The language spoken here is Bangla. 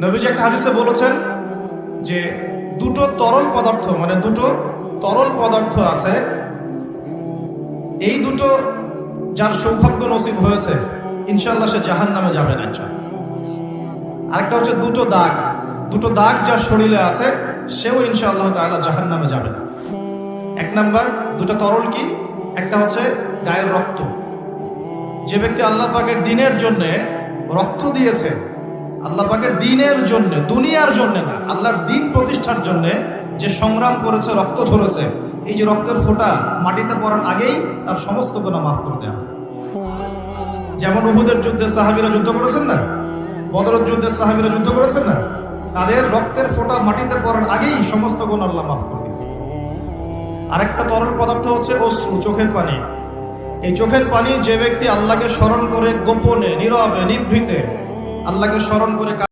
নবীজি একটা হাদিসে বলেছেন যে দুটো তরল পদার্থ, মানে দুটো তরল পদার্থ আছে, এই দুটো যার সৌভাগ্য নসিব হয়েছে ইনশাআল্লাহ সে জাহান্নামে যাবে না। আরেকটা হচ্ছে দুটো দাগ যার শরীরে আছে সেও ইনশাআল্লাহ তাআলা জাহান্নামে যাবে না। এক নাম্বার দুটো তরল কি? একটা হচ্ছে গায়ের রক্ত। যে ব্যক্তি আল্লাহ পাকের দ্বীনের জন্য রক্ত দিয়েছে, আল্লাহ পাকের দ্বীনের জন্য, দুনিয়ার জন্য না, আল্লাহর দ্বীন প্রতিষ্ঠার জন্য যে সংগ্রাম করেছে, রক্ত ঝরেছে, এই যে রক্তের ফোঁটা মাটিতে পড়ার আগেই তার সমস্ত গুনাহ মাফ করে দেওয়া। যেমন উহুদের যুদ্ধে সাহাবীরা যুদ্ধ করেছেন না, বদরের যুদ্ধে সাহাবীরা যুদ্ধ করেছেন না, তাদের রক্তের ফোঁটা মাটিতে পড়ার আগেই সমস্ত গুনাহ আল্লাহ মাফ করে দিয়েছে। আরেকটা তরল পদার্থ হচ্ছে অশ্রু, চোখের পানি। এই চোখের পানি যে ব্যক্তি আল্লাহকে স্মরণ করে গোপনে, নীরবে, নিভৃতে আল্লাহকে স্মরণ করে